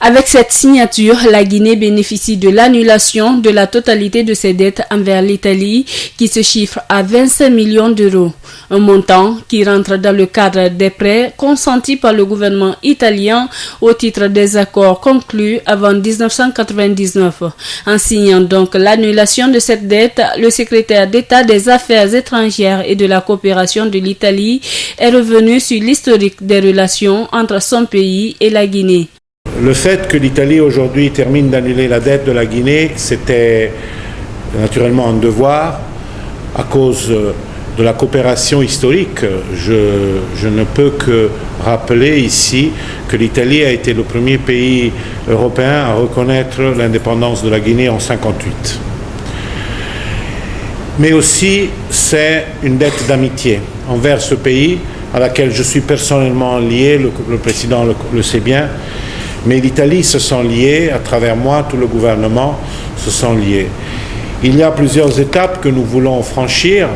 Avec cette signature, la Guinée bénéficie de l'annulation de la totalité de ses dettes envers l'Italie qui se chiffre à 25 millions d'euros. Un montant qui rentre dans le cadre des prêts consentis par le gouvernement italien au titre des accords conclus avant 1999. En signant donc l'annulation de cette dette, le secrétaire d'État des Affaires étrangères et de la coopération de l'Italie est revenu sur l'historique des relations entre son pays et la Guinée. Le fait que l'Italie aujourd'hui termine d'annuler la dette de la Guinée, c'était naturellement un devoir à cause de la coopération historique. Je ne peux que rappeler ici que l'Italie a été le premier pays européen à reconnaître l'indépendance de la Guinée en 1958. Mais aussi, c'est une dette d'amitié envers ce pays à laquelle je suis personnellement lié, le président le sait bien. Mais l'Italie se sent liée, à travers moi, tout le gouvernement se sent lié. Il y a plusieurs étapes que nous voulons franchir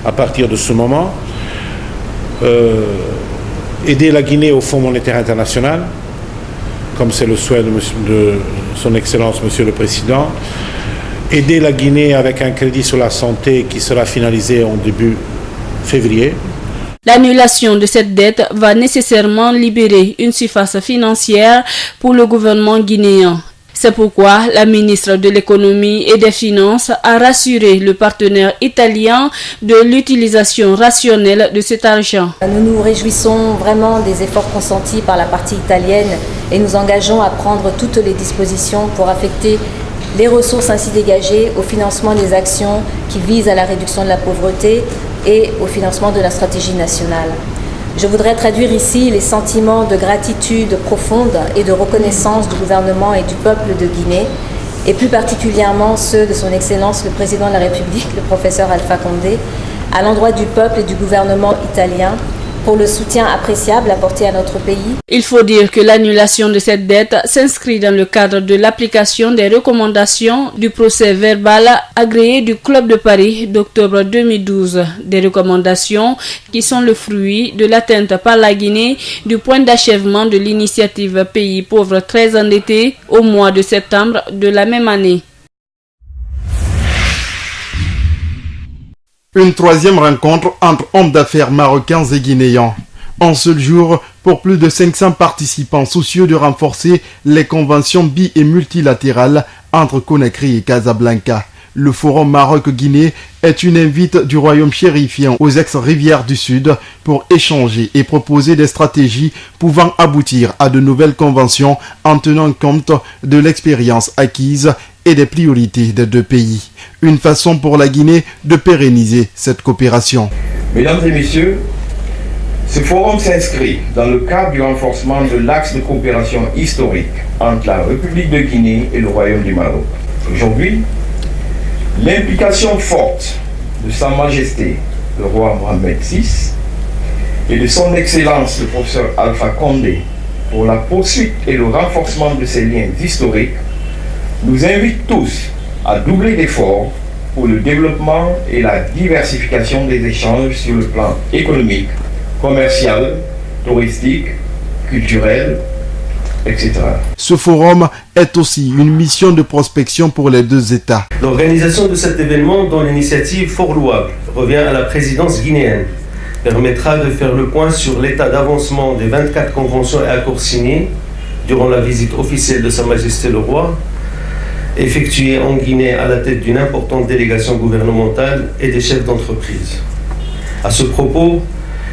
à partir de ce moment. Aider la Guinée au Fonds monétaire international, comme c'est le souhait de son Excellence, Monsieur le Président. Aider la Guinée avec un crédit sur la santé qui sera finalisé en début février. L'annulation de cette dette va nécessairement libérer une surface financière pour le gouvernement guinéen. C'est pourquoi la ministre de l'Économie et des Finances a rassuré le partenaire italien de l'utilisation rationnelle de cet argent. Nous nous réjouissons vraiment des efforts consentis par la partie italienne et nous engageons à prendre toutes les dispositions pour affecter les ressources ainsi dégagées au financement des actions qui visent à la réduction de la pauvreté et au financement de la stratégie nationale. Je voudrais traduire ici les sentiments de gratitude profonde et de reconnaissance du gouvernement et du peuple de Guinée, et plus particulièrement ceux de son Excellence le Président de la République, le professeur Alpha Condé, à l'endroit du peuple et du gouvernement italien, pour le soutien appréciable apporté à notre pays. Il faut dire que l'annulation de cette dette s'inscrit dans le cadre de l'application des recommandations du procès verbal agréé du Club de Paris d'octobre 2012. Des recommandations qui sont le fruit de l'atteinte par la Guinée du point d'achèvement de l'initiative Pays pauvres très endettés au mois de septembre de la même année. Une troisième rencontre entre hommes d'affaires marocains et guinéens. En seul jour, pour plus de 500 participants soucieux de renforcer les conventions bi- et multilatérales entre Conakry et Casablanca. Le forum Maroc-Guinée est une invite du royaume chérifien aux ex-rivières du Sud pour échanger et proposer des stratégies pouvant aboutir à de nouvelles conventions en tenant compte de l'expérience acquise et des priorités des deux pays. Une façon pour la Guinée de pérenniser cette coopération. Mesdames et messieurs, ce forum s'inscrit dans le cadre du renforcement de l'axe de coopération historique entre la République de Guinée et le Royaume du Maroc. Aujourd'hui, l'implication forte de Sa Majesté le roi Mohamed VI et de son Excellence le professeur Alpha Condé pour la poursuite et le renforcement de ces liens historiques nous invite tous à doubler d'efforts pour le développement et la diversification des échanges sur le plan économique, commercial, touristique, culturel, etc. Ce forum est aussi une mission de prospection pour les deux États. L'organisation de cet événement, dont l'initiative fort louable revient à la présidence guinéenne, permettra de faire le point sur l'état d'avancement des 24 conventions et accords signés durant la visite officielle de Sa Majesté le Roi, effectuée en Guinée à la tête d'une importante délégation gouvernementale et des chefs d'entreprise. À ce propos,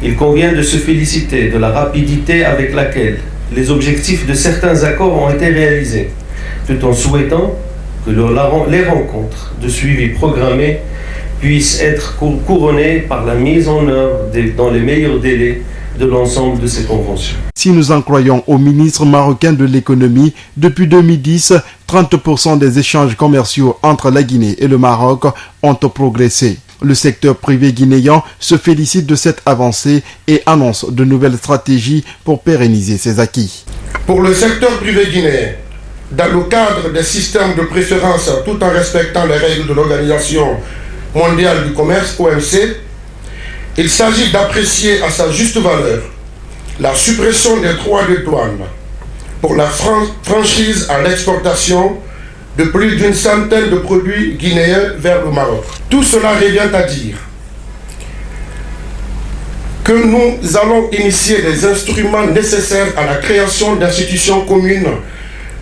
il convient de se féliciter de la rapidité avec laquelle les objectifs de certains accords ont été réalisés, tout en souhaitant que les rencontres de suivi programmées puissent être couronnées par la mise en œuvre dans les meilleurs délais de l'ensemble de ces conventions. Si nous en croyons au ministre marocain de l'économie, depuis 2010, 30% des échanges commerciaux entre la Guinée et le Maroc ont progressé. Le secteur privé guinéen se félicite de cette avancée et annonce de nouvelles stratégies pour pérenniser ses acquis. Pour le secteur privé guinéen, dans le cadre des systèmes de préférence tout en respectant les règles de l'Organisation mondiale du commerce, OMC, il s'agit d'apprécier à sa juste valeur la suppression des droits de douane, pour la franchise à l'exportation de plus d'une centaine de produits guinéens vers le Maroc. Tout cela revient à dire que nous allons initier les instruments nécessaires à la création d'institutions communes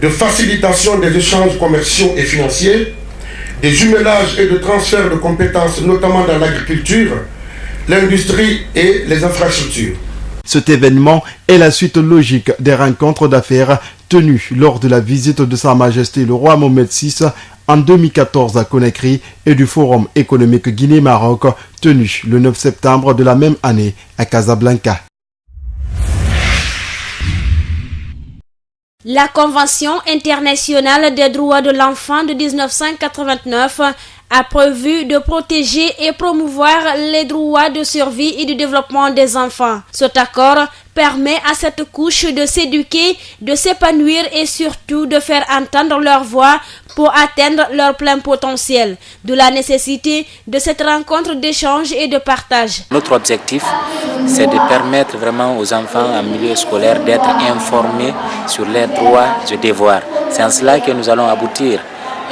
de facilitation des échanges commerciaux et financiers, des jumelages et de transferts de compétences, notamment dans l'agriculture, l'industrie et les infrastructures. Cet événement est la suite logique des rencontres d'affaires tenues lors de la visite de Sa Majesté le roi Mohamed VI en 2014 à Conakry et du Forum économique Guinée-Maroc tenu le 9 septembre de la même année à Casablanca. La Convention internationale des droits de l'enfant de 1989 a prévu de protéger et promouvoir les droits de survie et de développement des enfants. Cet accord permet à cette couche de s'éduquer, de s'épanouir et surtout de faire entendre leur voix pour atteindre leur plein potentiel. De la nécessité de cette rencontre d'échange et de partage. Notre objectif, c'est de permettre vraiment aux enfants en milieu scolaire d'être informés sur leurs droits et devoirs. C'est en cela que nous allons aboutir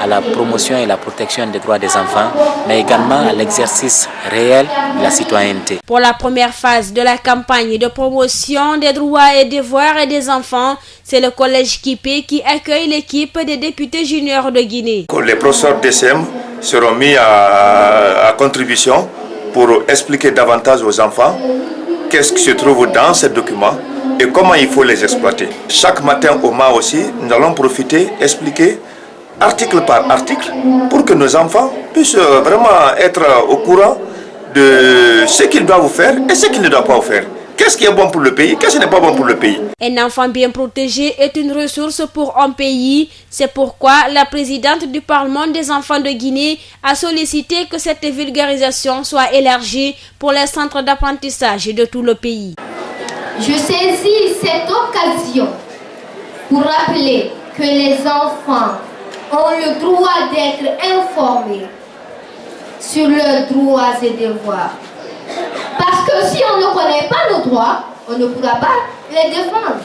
à la promotion et la protection des droits des enfants, mais également à l'exercice réel de la citoyenneté. Pour la première phase de la campagne de promotion des droits et devoirs des enfants, c'est le collège Kipé qui accueille l'équipe des députés juniors de Guinée. Les professeurs DCM seront mis à contribution pour expliquer davantage aux enfants qu'est-ce qui se trouve dans ces documents et comment il faut les exploiter. Chaque matin au MA aussi, nous allons profiter, expliquer article par article pour que nos enfants puissent vraiment être au courant de ce qu'ils doivent faire et ce qu'ils ne doivent pas faire. Qu'est-ce qui est bon pour le pays, qu'est-ce qui n'est pas bon pour le pays. Un enfant bien protégé est une ressource pour un pays. C'est pourquoi la présidente du Parlement des enfants de Guinée a sollicité que cette vulgarisation soit élargie pour les centres d'apprentissage de tout le pays. Je saisis cette occasion pour rappeler que les enfants ont le droit d'être informés sur leurs droits et devoirs. Parce que si on ne connaît pas nos droits, on ne pourra pas les défendre.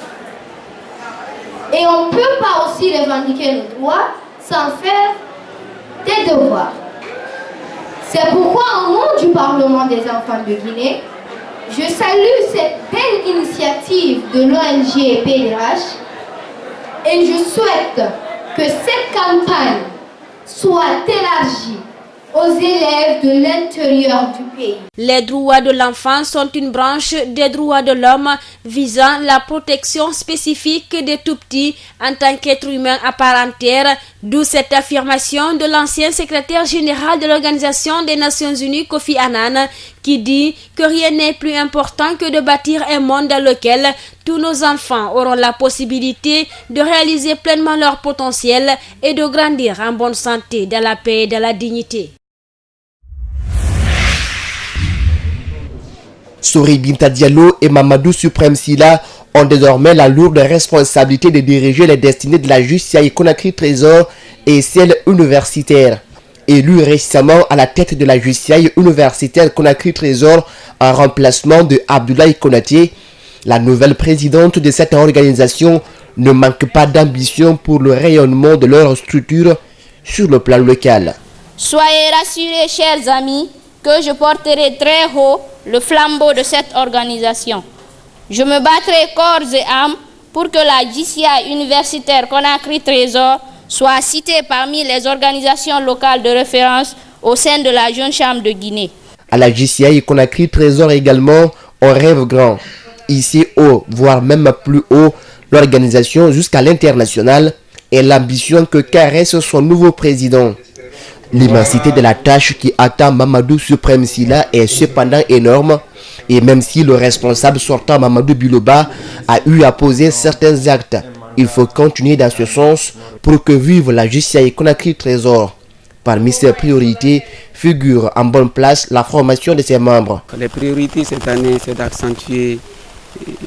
Et on ne peut pas aussi revendiquer nos droits sans faire des devoirs. C'est pourquoi au nom du Parlement des enfants de Guinée, je salue cette belle initiative de l'ONG PDH et je souhaite que cette campagne soit élargie aux élèves de l'intérieur du pays. Les droits de l'enfant sont une branche des droits de l'homme visant la protection spécifique des tout-petits en tant qu'être humain à part entière, d'où cette affirmation de l'ancien secrétaire général de l'Organisation des Nations Unies, Kofi Annan, qui dit que rien n'est plus important que de bâtir un monde dans lequel tous nos enfants auront la possibilité de réaliser pleinement leur potentiel et de grandir en bonne santé, dans la paix et dans la dignité. Sori Binta Diallo et Mamadou Suprême Silla ont désormais la lourde responsabilité de diriger les destinées de la JCI Conakry Trésor et celle universitaire. Élu récemment à la tête de la JCI universitaire Conakry Trésor en remplacement de Abdoulaye Konaté, la nouvelle présidente de cette organisation ne manque pas d'ambition pour le rayonnement de leur structure sur le plan local. Soyez rassurés, chers amis, que je porterai très haut le flambeau de cette organisation. Je me battrai corps et âme pour que la JCI universitaire Conakry Trésor soit citée parmi les organisations locales de référence au sein de la Jeune Chambre de Guinée. À la JCI Conakry Trésor également, on rêve grand. Ici haut, voire même plus haut, l'organisation jusqu'à l'international et l'ambition que caresse son nouveau président. L'immensité de la tâche qui attend Mamadou Suprême Silla est cependant énorme et même si le responsable sortant Mamadou Biloba a eu à poser certains actes, il faut continuer dans ce sens pour que vive la JCI Conakry Trésor. Parmi ses priorités figure en bonne place la formation de ses membres. Les priorités cette année, c'est d'accentuer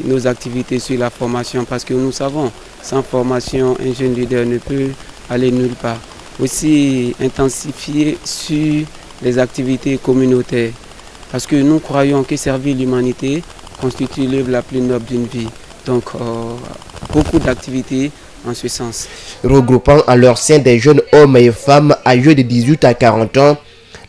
nos activités sur la formation parce que nous savons, sans formation, un jeune leader ne peut aller nulle part. Aussi intensifier sur les activités communautaires parce que nous croyons que servir l'humanité constitue l'œuvre la plus noble d'une vie. Donc beaucoup d'activités en ce sens. Regroupant en leur sein des jeunes hommes et femmes âgés de 18 à 40 ans,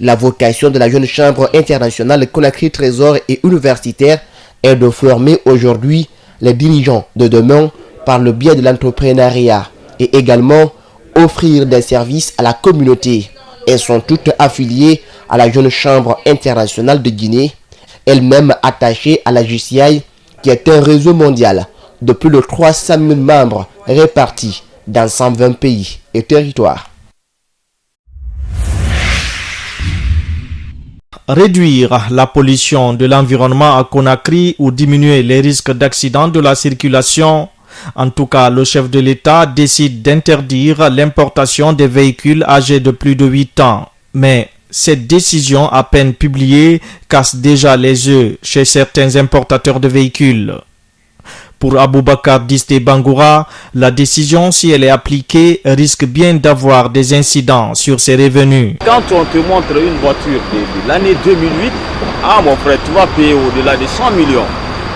la vocation de la jeune chambre internationale Conakry Trésor et universitaire est de former aujourd'hui les dirigeants de demain par le biais de l'entrepreneuriat et également offrir des services à la communauté. Elles sont toutes affiliées à la jeune chambre internationale de Guinée, elle-même attachée à la JCI, qui est un réseau mondial de plus de 300 000 membres répartis dans 120 pays et territoires. Réduire la pollution de l'environnement à Conakry ou diminuer les risques d'accidents de la circulation. En tout cas, le chef de l'État décide d'interdire l'importation des véhicules âgés de plus de 8 ans. Mais cette décision à peine publiée casse déjà les œufs chez certains importateurs de véhicules. Pour Aboubakar Disté Bangoura, la décision, si elle est appliquée, risque bien d'avoir des incidents sur ses revenus. Quand on te montre une voiture de l'année 2008, mon frère, tu vas payer au-delà de 100 millions.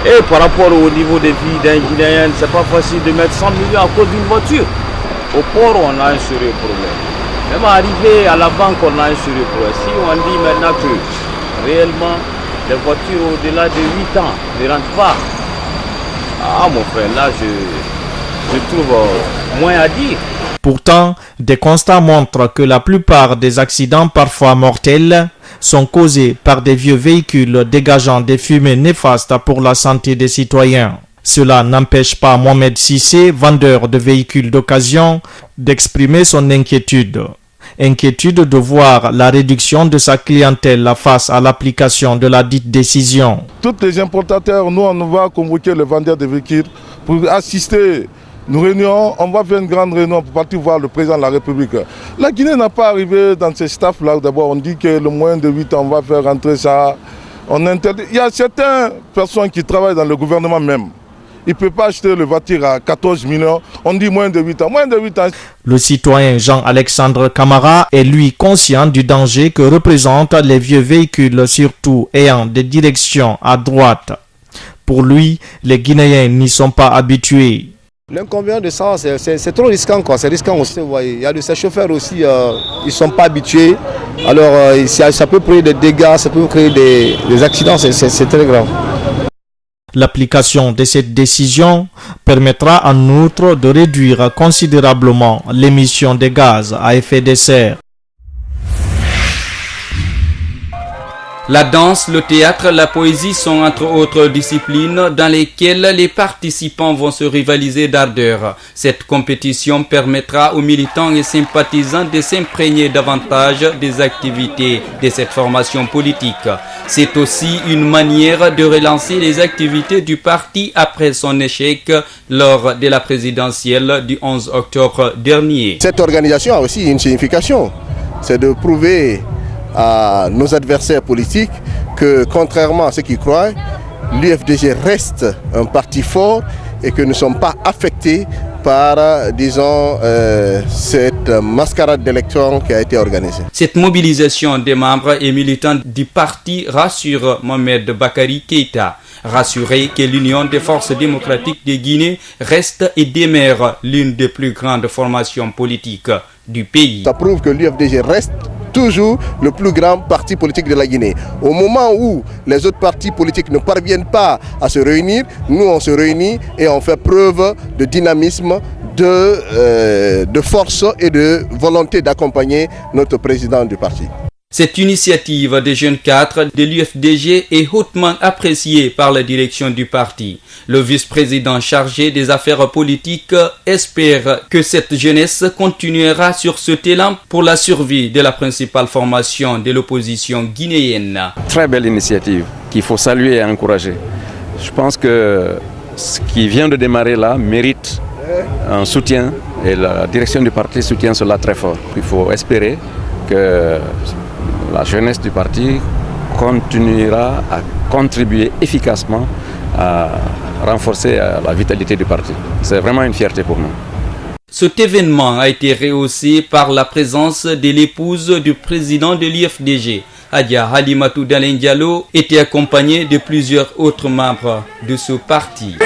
Et par rapport au niveau de vie d'un Guinéen, c'est pas facile de mettre 100 millions à cause d'une voiture. Au port, on a un sérieux problème. Même arrivé à la banque, on a un sérieux problème. Si on dit maintenant que réellement, les voitures au-delà de 8 ans ne rentrent pas, mon frère, là, je trouve moins à dire. Pourtant, des constats montrent que la plupart des accidents, parfois mortels, sont causés par des vieux véhicules dégageant des fumées néfastes pour la santé des citoyens. Cela n'empêche pas Mohamed Sissé, vendeur de véhicules d'occasion, d'exprimer son inquiétude. Inquiétude de voir la réduction de sa clientèle face à l'application de la dite décision. Tous les importateurs, nous on va convoquer les vendeurs de véhicules pour assister nos réunions. On va faire une grande réunion pour partir voir le président de la République. La Guinée n'a pas arrivé dans ces staffs-là. D'abord on dit que le moins de 8 ans, on va faire rentrer ça. On interdit. Il y a certaines personnes qui travaillent dans le gouvernement même. Il ne peut pas acheter le voiture à 14 millions. On dit moins de 8 ans. Moins de 8 ans. Le citoyen Jean-Alexandre Camara est lui conscient du danger que représentent les vieux véhicules, surtout ayant des directions à droite. Pour lui, les Guinéens n'y sont pas habitués. L'inconvénient de ça, c'est trop risquant, quoi. C'est risquant aussi. Il y a de ces chauffeurs aussi, ils ne sont pas habitués. Alors, ça peut créer des dégâts, ça peut créer des accidents, c'est très grave. L'application de cette décision permettra en outre de réduire considérablement l'émission de gaz à effet de serre. La danse, le théâtre, la poésie sont entre autres disciplines dans lesquelles les participants vont se rivaliser d'ardeur. Cette compétition permettra aux militants et sympathisants de s'imprégner davantage des activités de cette formation politique. C'est aussi une manière de relancer les activités du parti après son échec lors de la présidentielle du 11 octobre dernier. Cette organisation a aussi une signification, c'est de prouver à nos adversaires politiques que, contrairement à ceux qui croient, l'UFDG reste un parti fort et que nous ne sommes pas affectés par, disons, cette mascarade d'élections qui a été organisée. Cette mobilisation des membres et militants du parti rassure Mohamed Bakari Keïta, rassuré que l'Union des forces démocratiques de Guinée reste et demeure l'une des plus grandes formations politiques du pays. Ça prouve que l'UFDG reste toujours le plus grand parti politique de la Guinée. Au moment où les autres partis politiques ne parviennent pas à se réunir, nous on se réunit et on fait preuve de dynamisme, de force et de volonté d'accompagner notre président du parti. Cette initiative des jeunes cadres de l'UFDG est hautement appréciée par la direction du parti. Le vice-président chargé des affaires politiques espère que cette jeunesse continuera sur ce élan pour la survie de la principale formation de l'opposition guinéenne. Très belle initiative qu'il faut saluer et encourager. Je pense que ce qui vient de démarrer là mérite un soutien et la direction du parti soutient cela très fort. Il faut espérer que la jeunesse du parti continuera à contribuer efficacement à renforcer la vitalité du parti. C'est vraiment une fierté pour nous. Cet événement a été rehaussé par la présence de l'épouse du président de l'UFDG. Adja Halimatou Dalen Diallo était accompagnée de plusieurs autres membres de ce parti.